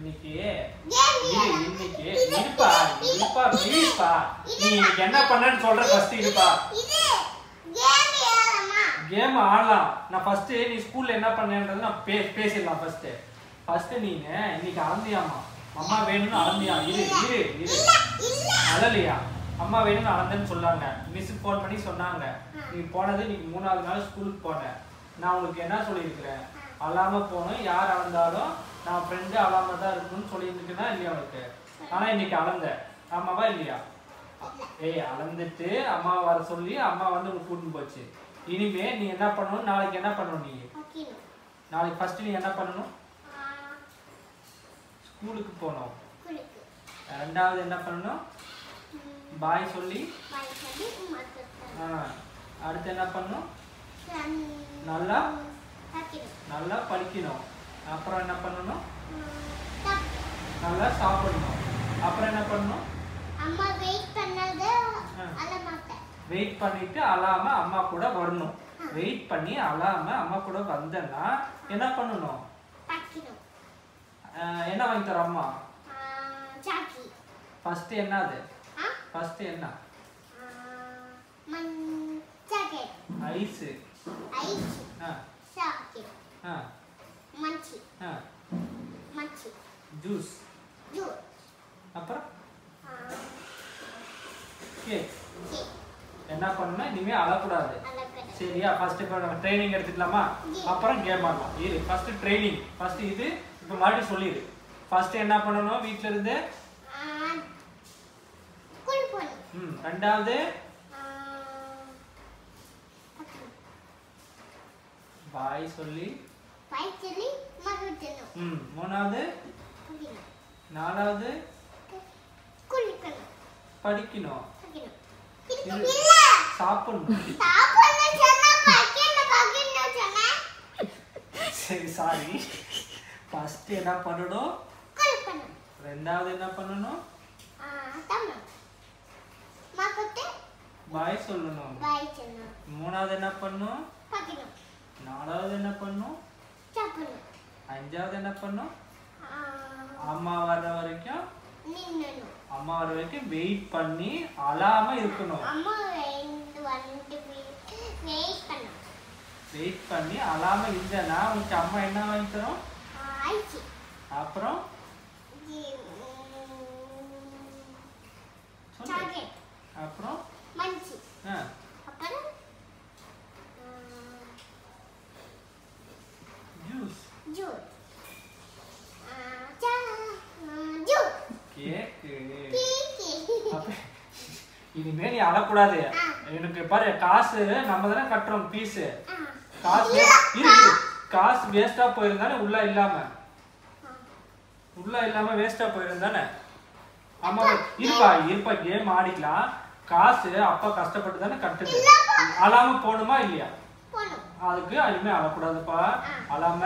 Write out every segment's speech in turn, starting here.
இன்னைக்கு இருப்பா ப்ளீஸ்ப்பா. நீ இன்னைக்கு என்ன பண்ணன்னு சொல்ற ஃபர்ஸ்ட் இருப்பா. கேம் ஆடலாம். நான் ஃபர்ஸ்ட் நீ ஸ்கூல்ல என்ன பண்ணேன்றதை நான் பேசிடலாம். ஃபர்ஸ்ட் நீங்க இன்னைக்கு அறந்தியாமா? அம்மா வேணும்னு அறந்தியா? இரு அழலையா? அம்மா வேணும்னு அறந்தேன்னு சொன்னாங்க. மிஸ் ஃபோன் பண்ணி சொன்னாங்க. நீ போனது இன்னைக்கு 3வது நாள் ஸ்கூலுக்கு போனேன். நான் உங்களுக்கு என்ன சொல்லியிருக்கிறேன்? அழாம போகணும். யார் அழந்தாலும் நான் ஃப்ரெண்டு அழாம தான் இருக்கணும்னு சொல்லியிருந்துக்குன்னா இல்லையா உனக்கு? ஆனா இன்னைக்கு அழந்த ஆமாவா இல்லையா? அழந்துட்டு அம்மா வர சொல்லி அம்மா வந்து உனக்கு கூட்டின்னு போச்சு. இனிமே நீ என்ன பண்ணணும்? நாளைக்கு என்ன பண்ணணும்? நீ நாளைக்கு ஃபர்ஸ்ட் நீ என்ன பண்ணணும்? ஸ்கூலுக்கு போகணும். ரெண்டாவது என்ன பண்ணணும்? பாய் சொல்லி அடுத்து என்ன பண்ணணும்? நல்லா படிக்கணும். அப்புறம் என்ன பண்ணணும்? நல்லா சாப்பிடணும். அப்புறம் என்ன பண்ணணும்? அம்மா வெயிட் பண்ணிட்டு அழாம அம்மா கூட வரணும். வெயிட் பண்ணி அழாம அம்மா கூட வந்தேன்னா என்ன பண்ணணும்? என்ன வாங்கி தர அம்மா? ஃபர்ஸ்ட் என்னது? ஃபர்ஸ்ட் என்ன? ஐஸ் ஜூஸ் அப்புறம் கேக். என்ன பண்ணணும்? இனிமே அழக்கூடாது. சரியா? ஃபர்ஸ்ட் இப்போ நம்ம ட்ரைனிங் எடுத்துக்கலாமா? அப்புறம் கேம் ஆடலாம். இரு ஃபர்ஸ்ட் ட்ரைனிங். ஃபர்ஸ்ட் இது இப்போ மறுபடியும் சொல்லிடு. ஃபர்ஸ்ட் என்ன பண்ணணும்? வீட்ல இருந்து ரெண்டாவது பாய் சொல்லி மூணாவது நாலாவது படிக்கணும். சாப்பிடணும். சரி சாரி. ஃபர்ஸ்ட் என்ன பண்ணணும்? ரெண்டாவது என்ன பண்ணணும்? பாய் சொல்லணும். மூணாவது என்ன பண்ணணும்? நாலாவது என்ன பண்ணணும்? அஞ்சாவது என்ன பண்ணணும்? அம்மா வர்ற வரைக்கும் வெயிட் பண்ணி அழாம இருக்கணும். வெயிட் பண்ணி அழாம இருந்தேன்னா உனக்கு அம்மா என்ன வாங்கி தரும்? அப்புறம் அப்புறம் ஜூஸ் இனிமே நீ அழக்கூடாது. எனக்கு பாரு, காசு நம்ம தானே கட்டுறோம் பீஸ். காசு வேஸ்டா போயிருந்தானே உள்ள இல்லாம வேஸ்டா போயிருந்தானே. ஆமா இருப்பா கேம் ஆடிக்கலாம். காசு அப்பா கஷ்டப்பட்டு தானே கட்டுது. அழாம போகணுமா இல்லையா? அதுக்கு இனிமே அழக்கூடாதுப்பா. அழாம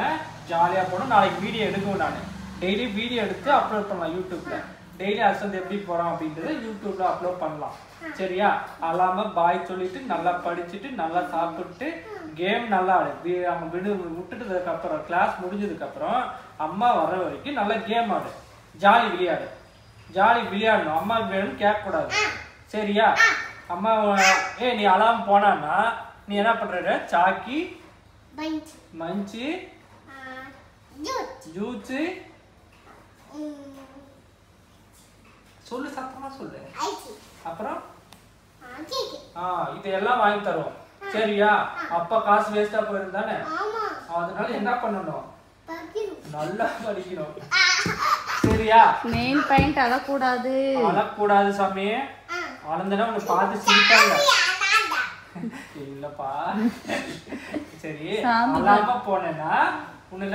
ஜாலியா போகணும். நாளைக்கு வீடியோ எடுக்குவேன். நான் டெய்லி வீடியோ எடுத்து அப்லோட் பண்ணலாம் யூடியூப்ல. டெய்லி அசந்து எப்படி போறோம் அப்படின்றத யூடியூப்ல அப்லோட் பண்ணலாம். சரியா? அழாம பாய் சொல்லிட்டு நல்லா படிச்சுட்டு நல்லா சாப்பிட்டு கேம் நல்லா ஆடு. நம்ம விட்டுட்டதுக்கு அப்புறம் கிளாஸ் முடிஞ்சதுக்கு அப்புறம் அம்மா வர்ற வரைக்கும் நல்லா கேம் ஆடு. ஜாலி விளையாடணும். அம்மா வேணும்னு கேட்க கூடாது. சரியா? அம்மா நீ அழாம போனான்னா நீ என்ன பண்ற? சாக்கி மஞ்சி ஜூஸ் சொல்லு, சத்தமா சொல்லு. அப்புறம் இதெல்லாம் வாங்கி தருவோம். சரியா? அப்பா காசு வேஸ்டா போயிருந்தானே. அதனால என்ன பண்ணணும்? நல்லா படிக்கணும். சரியா? மெயின் பாயிண்ட் அழக்கூடாது சாமி. அழந்தனா உன்னை பார்த்து சிரிப்பாங்க. இல்லப்பா. சரி, அழாம போனேன்னா உன்னை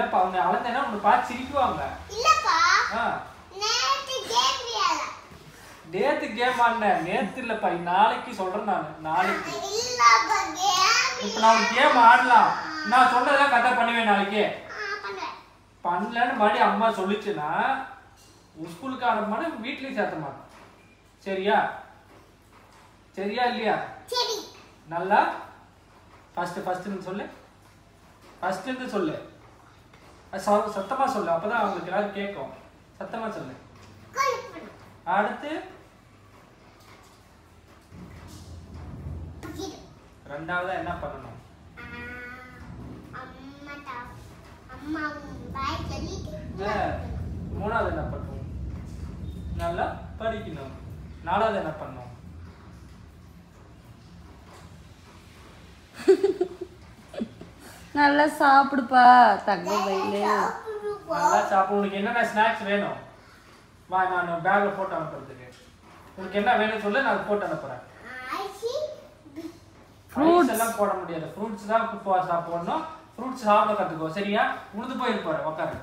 அழந்தனா உன்னை பார்த்து சிரிக்குவாங்க. நேத்து கேம் ஆடினேன். நேத்து இல்லப்பா, நாளைக்கு சொல்றேன். நாளைக்கு இப்ப நான் கேம் ஆடலாம். நான் சொன்னதெல்லாம் கரெக்டா பண்ணுவேன். நாளைக்கு பண்ணலன்னு மறுபடியும் அம்மா சொல்லிச்சுன்னா ஸ்கூலுக்கு அனுப்ப மாட்டேன், வீட்லயும் சேர்த்த மாட்டேன். சரியா இல்லையா? நல்லா ஃபர்ஸ்ட் சொல்லு. ஃபர்ஸ்ட் சொல்லு. சத்தமா சொல்லு. அப்பதான் அவங்களுக்கு எல்லாரும் கேட்கும். சத்தமா சொல்லு. அடுத்து ரெண்டாவதா என்ன பண்ணணும்? மூணாவது என்ன பண்ணணும்? நல்லா படிக்கணும். நாலாவது என்ன பண்ணணும்? நல்லா சாப்பிடுப்பா தங்க வயலு. நல்லா சாப்பிடு. உனக்கு என்னென்ன ஸ்நாக்ஸ் வேணும்? வா, நான் பேக்ல போட்டு அனுப்புறதுக்கு. உனக்கு என்ன வேணும் சொல்லு, நான் போட்டு அனுப்புறேன். ஃப்ரூட்ஸ் எல்லாம் போட முடியாது. ஃப்ரூட்ஸ் தான் சாப்பிடணும். ஃப்ரூட்ஸ் சாப்பிட கத்துக்கோ, சரியா? உழுது போயிருப்பாரு உட்காரு.